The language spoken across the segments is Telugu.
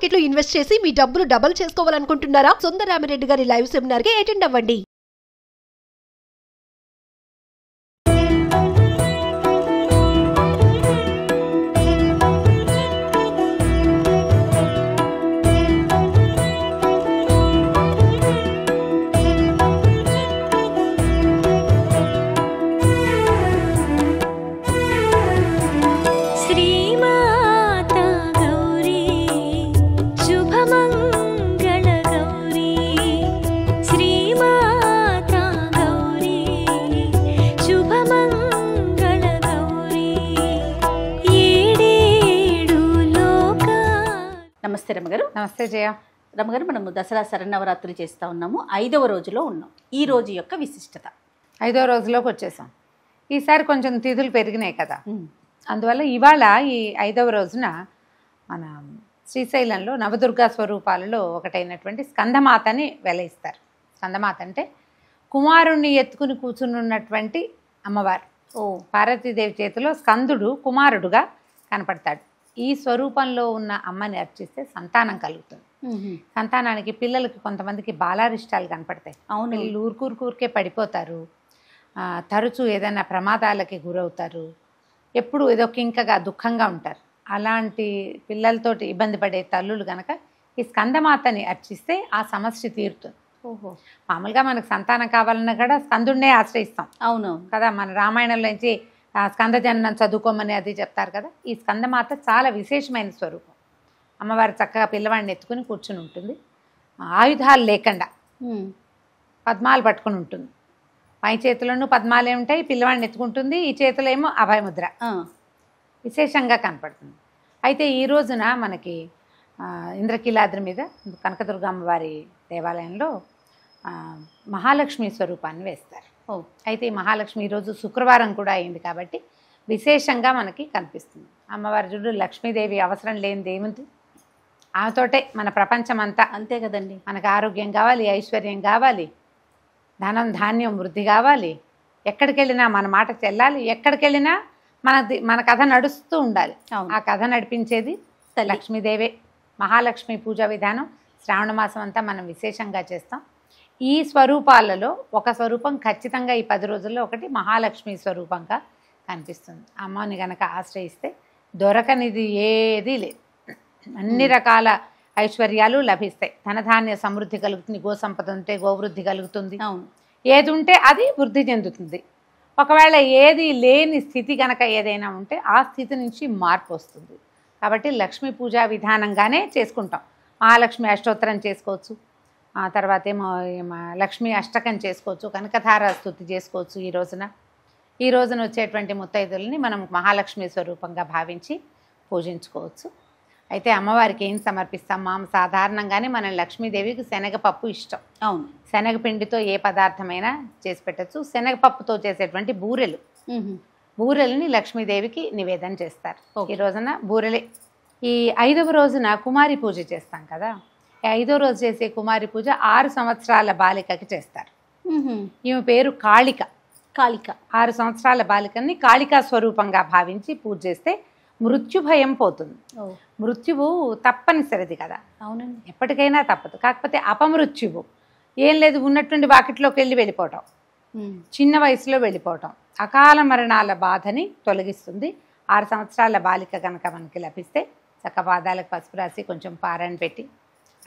మార్కెట్ లో ఇన్వెస్ట్ చేసి మీ డబ్బులు డబుల్ చేసుకోవాలనుకుంటున్నారా? సుందరరామిరెడ్డి గారి లైవ్ సెమినార్ కి అటెండ్ అవ్వండి. నమస్తే రమగారు. నమస్తే జయ. రమగారు, మనము దసరా శరన్నవరాత్రులు చేస్తూ ఉన్నాము. 5వ రోజులో ఉన్నాం. ఈ రోజు యొక్క విశిష్టత 5వ రోజులోకి వచ్చేసాం. ఈసారి కొంచెం తిథులు పెరిగినాయి కదా, అందువల్ల ఇవాళ ఈ 5వ రోజున మన శ్రీశైలంలో నవదుర్గా స్వరూపాలలో ఒకటైనటువంటి స్కందమాతని వెలయిస్తారు. స్కందమాత అంటే కుమారుణ్ణి ఎత్తుకుని కూర్చున్నటువంటి అమ్మవారు. పార్వతీదేవి చేతిలో స్కందుడు కుమారుడుగా కనపడతాడు. ఈ స్వరూపంలో ఉన్న అమ్మని అర్చిస్తే సంతానం కలుగుతుంది. సంతానానికి పిల్లలకి కొంతమందికి బాలారిష్టాలు కనపడతాయి. పిల్లలు ఊరికే పడిపోతారు, తరచూ ఏదైనా ప్రమాదాలకి గురవుతారు, ఎప్పుడు ఏదో కింకగా దుఃఖంగా ఉంటారు. అలాంటి పిల్లలతోటి ఇబ్బంది పడే తల్లులు కనుక ఈ స్కందమాతని అర్చిస్తే ఆ సమస్య తీరుతుంది. మామూలుగా మనకు సంతానం కావాలన్నా కూడా స్కందుడినే ఆశ్రయిస్తాం. అవును కదా, మన రామాయణంలో నుంచి స్కందజననం చదువుకోమని అది చెప్తారు కదా. ఈ స్కందమాత చాలా విశేషమైన స్వరూపం. అమ్మవారు చక్కగా పిల్లవాడిని ఎత్తుకుని కూర్చుని ఉంటుంది. ఆయుధాలు లేకుండా పద్మాలు పట్టుకుని ఉంటుంది. పై చేతులను పద్మాలే ఉంటాయి, పిల్లవాడిని ఎత్తుకుంటుంది. ఈ చేతిలో ఏమో అభయముద్ర విశేషంగా కనపడుతుంది. అయితే ఈ రోజున మనకి ఇంద్రకీలాద్రి మీద కనకదుర్గ అమ్మవారి దేవాలయంలో మహాలక్ష్మి స్వరూపాన్ని వేస్తారు. అయితే ఈ మహాలక్ష్మి ఈరోజు శుక్రవారం కూడా అయింది కాబట్టి విశేషంగా మనకి కనిపిస్తుంది. అమ్మవారి చూడు, లక్ష్మీదేవి అవసరం లేనిది ఏముంది, ఆమెతోటే మన ప్రపంచం అంతా. అంతే కదండి. మనకు ఆరోగ్యం కావాలి, ఐశ్వర్యం కావాలి, ధనం ధాన్యం వృద్ధి కావాలి, ఎక్కడికి వెళ్ళినా మన మాట చెల్లాలి, ఎక్కడికి వెళ్ళినా మన కథ నడుస్తూ ఉండాలి. ఆ కథ నడిపించేది లక్ష్మీదేవే. మహాలక్ష్మి పూజా విధానం శ్రావణ మాసం అంతా మనం విశేషంగా చేస్తాం. ఈ స్వరూపాలలో ఒక స్వరూపం ఖచ్చితంగా ఈ 10 రోజుల్లో ఒకటి మహాలక్ష్మి స్వరూపంగా కనిపిస్తుంది. అమ్మని గనక ఆశ్రయిస్తే దొరకనిది ఏదీ లేదు. అన్ని రకాల ఐశ్వర్యాలు లభిస్తాయి. ధనధాన్య సమృద్ధి కలుగుతుంది, గోసంపద ఉంటే గోవృద్ధి కలుగుతుంది. ఏది ఉంటే అది వృద్ధి చెందుతుంది. ఒకవేళ ఏది లేని స్థితి కనుక ఏదైనా ఉంటే ఆ స్థితి నుంచి మార్పు వస్తుంది. కాబట్టి లక్ష్మీ పూజా విధానంగానే చేసుకుంటాం. మహాలక్ష్మి అష్టోత్తరం చేసుకోవచ్చు, ఆ తర్వాత ఏమో లక్ష్మీ అష్టకం చేసుకోవచ్చు, కనకధార స్తుతి చేసుకోవచ్చు. ఈ రోజున వచ్చేటువంటి ముత్తైదుల్ని మనం మహాలక్ష్మి స్వరూపంగా భావించి పూజించుకోవచ్చు. అయితే అమ్మవారికి ఏం సమర్పిస్తాం? సాధారణంగానే మనం లక్ష్మీదేవికి శనగపప్పు ఇష్టం. అవును, శనగపిండితో ఏ పదార్థమైనా చేసి పెట్టచ్చు. శనగపప్పుతో చేసేటువంటి బూరెల్ని లక్ష్మీదేవికి నివేదన చేస్తారు. ఈ రోజున బూరెలే. ఈ 5వ రోజున కుమారి పూజ చేస్తాం కదా. 5వ రోజు చేసే కుమారి పూజ 6 సంవత్సరాల బాలికకి చేస్తారు. ఈమె పేరు కాళిక. 6 సంవత్సరాల బాలికని కాళికా స్వరూపంగా భావించి పూజ చేస్తే మృత్యు భయం పోతుంది. మృత్యువు తప్పనిసరిది కదా. అవునండి, ఎప్పటికైనా తప్పదు. కాకపోతే అపమృత్యువు ఏం లేదు, ఉన్నటువంటి వాకిట్లోకి వెళ్ళిపోవటం, చిన్న వయసులో వెళ్ళిపోవటం, అకాల మరణాల బాధని తొలగిస్తుంది. 6 సంవత్సరాల బాలిక కనుక మనకి లభిస్తే చక్క పాదాలకు పసుపు రాసి కొంచెం పారాయణ పెట్టి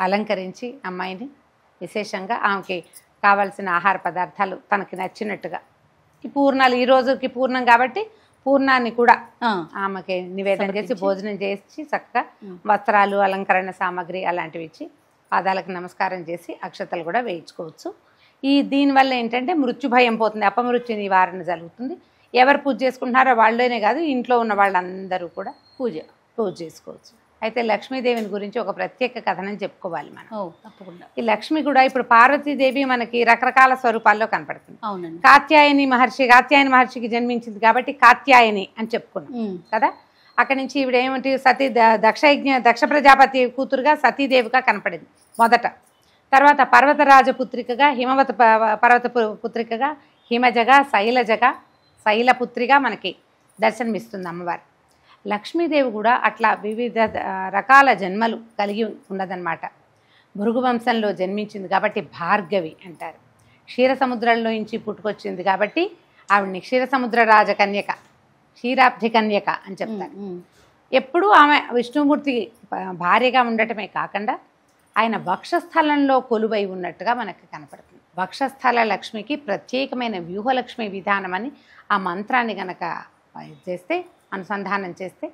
అలంకరించి అమ్మాయిని విశేషంగా ఆమెకి కావాల్సిన ఆహార పదార్థాలు తనకి నచ్చినట్టుగా, ఈ పూర్ణాలు ఈ రోజుకి పూర్ణం కాబట్టి పూర్ణాన్ని కూడా ఆమెకి నివేదన చేసి భోజనం చేసి చక్కగా వస్త్రాలు, అలంకరణ సామాగ్రి అలాంటివి ఇచ్చి పాదాలకు నమస్కారం చేసి అక్షతలు కూడా వేయించుకోవచ్చు. దీనివల్ల ఏంటంటే మృత్యు భయం పోతుంది, అపమృత్యు నివారణ జరుగుతుంది. ఎవరు పూజ చేసుకుంటున్నారో వాళ్ళనే కాదు, ఇంట్లో ఉన్న వాళ్ళందరూ కూడా పూజ చేసుకోవచ్చు. అయితే లక్ష్మీదేవిని గురించి ఒక ప్రత్యేక కథనం చెప్పుకోవాలి మనం. తప్పకుండా. ఈ లక్ష్మి కూడా ఇప్పుడు పార్వతీదేవి మనకి రకరకాల స్వరూపాల్లో కనపడుతుంది. అవునండి. కాత్యాయని మహర్షికి జన్మించింది కాబట్టి కాత్యాయని అని చెప్పుకున్నాం కదా. అక్కడి నుంచి ఈవిడ ఏమిటి, దక్ష ప్రజాపతి కూతురుగా సతీదేవిగా కనపడింది మొదట. తర్వాత పర్వతరాజ పుత్రికగా, హిమవత పర్వత పుత్రికగా, హిమజగా, శైలపుత్రిగా మనకి దర్శనమిస్తుంది అమ్మవారు. లక్ష్మీదేవి కూడా అట్లా వివిధ రకాల జన్మలు కలిగి ఉన్నదన్నమాట. భృగు వంశంలో జన్మించింది కాబట్టి భార్గవి అంటారు. క్షీరసముద్రంలో నుంచి పుట్టుకొచ్చింది కాబట్టి ఆవిడని క్షీరసముద్ర రాజకన్యక, క్షీరాబ్ధి కన్యక అని చెప్తారు. ఎప్పుడూ ఆమె విష్ణుమూర్తి భార్యగా ఉండటమే కాకుండా ఆయన వక్షస్థలంలో కొలువై ఉన్నట్టుగా మనకు కనపడుతుంది. వక్షస్థల లక్ష్మికి ప్రత్యేకమైన వ్యూహలక్ష్మి విధానం అని ఆ మంత్రాన్ని గనక చేస్తే, అనుసంధానం చేస్తే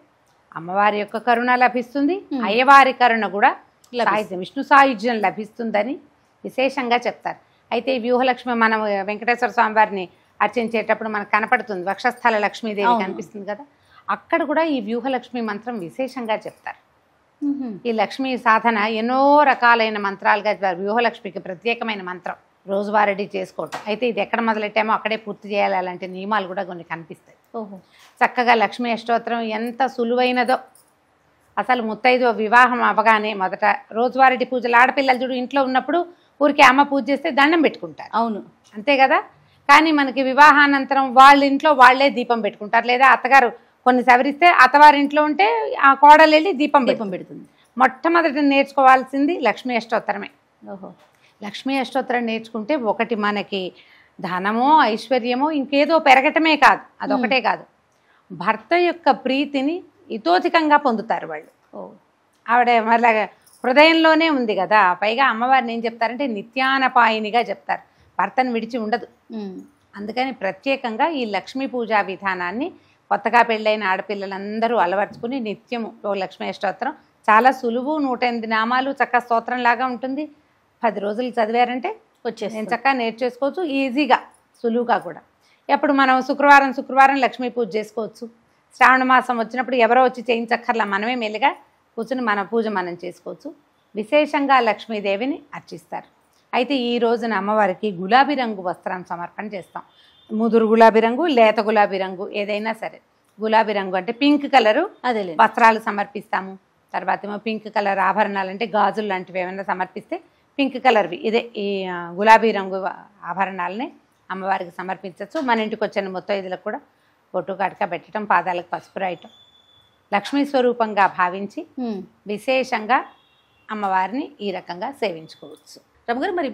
అమ్మవారి యొక్క కరుణ లభిస్తుంది, అయ్యవారి కరుణ కూడా విష్ణు సాయుధ్యం లభిస్తుందని విశేషంగా చెప్తారు. అయితే ఈ వ్యూహలక్ష్మి మనం వెంకటేశ్వర స్వామి వారిని అర్చించేటప్పుడు మనకు కనపడుతుంది, వక్షస్థల లక్ష్మీదేవి కనిపిస్తుంది కదా, అక్కడ కూడా ఈ వ్యూహలక్ష్మి మంత్రం విశేషంగా చెప్తారు. ఈ లక్ష్మీ సాధన ఎన్నో రకాలైన మంత్రాలుగా వ్యూహలక్ష్మికి ప్రత్యేకమైన మంత్రం రోజువారీ చేసుకోవటం. అయితే ఇది ఎక్కడ మొదలెట్టామో అక్కడే పూర్తి చేయాలి, అలాంటి నియమాలు కూడా కొన్ని కనిపిస్తాయి. చక్కగా లక్ష్మీ అష్టోత్తరం ఎంత సులువైనదో. అసలు ముత్తైదు వివాహం అవ్వగానే మొదట రోజువారీ పూజలు, ఆడపిల్లలు చూడు ఇంట్లో ఉన్నప్పుడు ఊరికి అమ్మ పూజ చేస్తే దండం పెట్టుకుంటారు, అవును అంతే కదా. కానీ మనకి వివాహానంతరం వాళ్ళ ఇంట్లో వాళ్ళే దీపం పెట్టుకుంటారు, లేదా అత్తగారు కొన్ని సవరిస్తే అత్తవారింట్లో ఉంటే ఆ కోడలు వెళ్ళి దీపం పెడుతుంది. మొట్టమొదటి నేర్చుకోవాల్సింది లక్ష్మీ అష్టోత్తరమే. లక్ష్మీ అష్టోత్తరం నేర్చుకుంటే ఒకటి మనకి ధనమో ఐశ్వర్యమో ఇంకేదో పెరగటమే కాదు, అదొకటే కాదు, భర్త యొక్క ప్రీతిని ఇతోధికంగా పొందుతారు వాళ్ళు. ఆవిడ మళ్ళీ హృదయంలోనే ఉంది కదా. పైగా అమ్మవారిని ఏం చెప్తారంటే నిత్యానపాయినిగా చెప్తారు, భర్తను విడిచి ఉండదు. అందుకని ప్రత్యేకంగా ఈ లక్ష్మీ పూజా విధానాన్ని కొత్తగా పెళ్ళైన ఆడపిల్లలందరూ అలవర్చుకుని నిత్యము లక్ష్మీ అష్టోత్తరం చాలా సులువు, 108 నామాలు చక్కగా స్తోత్రం లాగా ఉంటుంది. 10 రోజులు చదివారంటే నేను చక్కగా నేర్చేసుకోవచ్చు, ఈజీగా సులువుగా కూడా. ఎప్పుడు మనం శుక్రవారం లక్ష్మీ పూజ చేసుకోవచ్చు. శ్రావణ మాసం వచ్చినప్పుడు ఎవరో వచ్చి చేయించక్కర్లా, మనమే మెల్లిగా కూర్చుని మన పూజ మనం చేసుకోవచ్చు. విశేషంగా లక్ష్మీదేవిని అర్చిస్తారు. అయితే ఈ రోజున అమ్మవారికి గులాబీ రంగు వస్త్రం సమర్పణ చేస్తాం. ముదురు గులాబీ రంగు, లేత గులాబీ రంగు ఏదైనా సరే. గులాబీ రంగు అంటే పింక్ కలరు అదే వస్త్రాలు సమర్పిస్తాము. తర్వాత ఏమో పింక్ కలర్ ఆభరణాలు అంటే గాజులు లాంటివి ఏమైనా సమర్పిస్తే పింక్ కలర్వి ఇదే ఈ గులాబీ రంగు ఆభరణాలని అమ్మవారికి సమర్పించవచ్చు. మన ఇంటికి వచ్చిన ముత్తైదులకు కూడా బొట్టు కటక పెట్టడం, పాదాలకు పసుపు రాయటం లక్ష్మీ స్వరూపంగా భావించి విశేషంగా అమ్మవారిని ఈ రకంగా సేవించుకోవచ్చు. రమగారు, మరి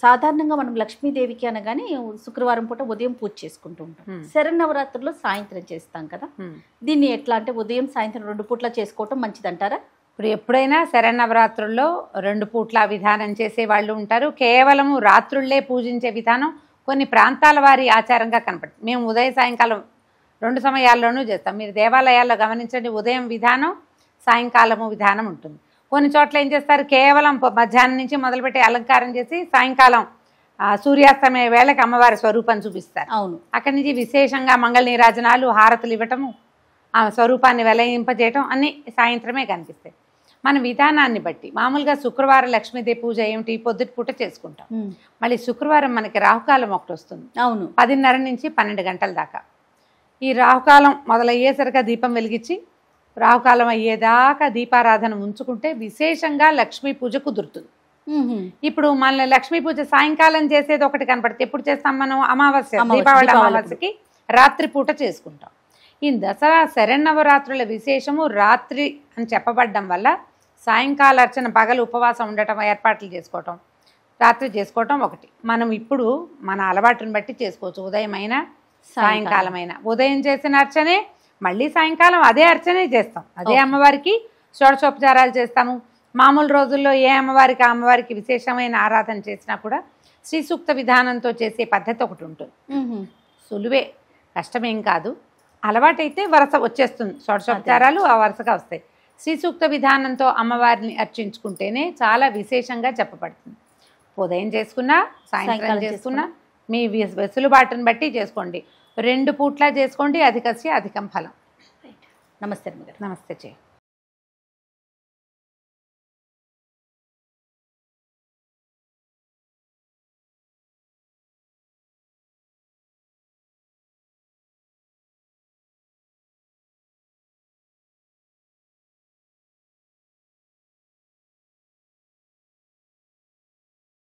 సాధారణంగా మనం లక్ష్మీదేవికి అనగానే శుక్రవారం పూట ఉదయం పూజ చేసుకుంటూ ఉంటాం. శరన్నవరాత్రుల్లో సాయంత్రం చేస్తాం కదా, దీన్ని ఎట్లా అంటే ఉదయం సాయంత్రం 2 పూట్ల చేసుకోవటం మంచిదంటారా? ఇప్పుడు ఎప్పుడైనా శరన్నవరాత్రుల్లో 2 పూట్ల విధానం చేసే వాళ్ళు ఉంటారు. కేవలము రాత్రుళ్లే పూజించే విధానం కొన్ని ప్రాంతాల వారి ఆచారంగా కనపడుతుంది. మేము ఉదయం సాయంకాలం 2 సమయాల్లోనూ చేస్తాం. మీరు దేవాలయాల్లో గమనించండి, ఉదయం విధానం సాయంకాలము విధానం ఉంటుంది. కొన్ని చోట్ల ఏం చేస్తారు, కేవలం మధ్యాహ్నం నుంచి మొదలుపెట్టి అలంకారం చేసి సాయంకాలం సూర్యాస్తమయ వేళకి అమ్మవారి స్వరూపం చూపిస్తారు. అవును, అక్కడి నుంచి విశేషంగా మంగళ నీరాజనాలు, హారతులు ఇవ్వటము, ఆ స్వరూపాన్ని వెలయింపజేయటం అన్నీ సాయంత్రమే కనిపిస్తాయి. మన విధానాన్ని బట్టి మామూలుగా శుక్రవారం లక్ష్మీదేవి పూజ ఏమిటి, పొద్దుటి పూట చేసుకుంటాం. మళ్ళీ శుక్రవారం మనకి రాహుకాలం ఒకటి వస్తుంది. అవును, 10:30 నుంచి 12 గంటల దాకా. ఈ రాహుకాలం మొదలయ్యేసరిగా దీపం వెలిగించి రాహుకాలం అయ్యేదాకా దీపారాధన ఉంచుకుంటే విశేషంగా లక్ష్మీ పూజ కుదురుతుంది. ఇప్పుడు మన లక్ష్మీ పూజ సాయంకాలం చేసేది ఒకటి కనపడుతుంది. ఎప్పుడు చేస్తాం మనం? అమావాస్య, దీపావళి అమావాస్యకి రాత్రి పూట చేసుకుంటాం. ఈ దసరా శరన్నవరాత్రుల విశేషము రాత్రి అని చెప్పబడ్డం వల్ల సాయంకాల అర్చన, పగలు ఉపవాసం ఉండటం, ఏర్పాట్లు చేసుకోవటం, రాత్రి చేసుకోవటం ఒకటి. మనం ఇప్పుడు మన అలవాటుని బట్టి చేసుకోవచ్చు, ఉదయం అయినా సాయంకాలం అయినా. ఉదయం చేసిన అర్చనే మళ్ళీ సాయంకాలం అదే అర్చనే చేస్తాం, అదే అమ్మవారికి షోడశోపచారాలు చేస్తాము. మామూలు రోజుల్లో ఏ అమ్మవారికి ఆ అమ్మవారికి విశేషమైన ఆరాధన చేసినా కూడా శ్రీ సూక్త విధానంతో చేసే పద్ధతి ఒకటి ఉంటుంది. సులువే, కష్టమేం కాదు. అలవాటైతే వరుస వచ్చేస్తుంది, షోడశోపచారాలు ఆ వరుసగా వస్తాయి. శ్రీ సూక్త విధానంతో అమ్మవారిని అర్చించుకుంటేనే చాలా విశేషంగా చెప్పబడుతుంది. ఉదయం చేసుకున్నా సాయంత్రం చేసుకున్నా మీ వెసులుబాటును బట్టి చేసుకోండి. 2 పూట్ల చేసుకోండి, అధికస్య అధికం ఫలం. నమస్తే. నమస్తే.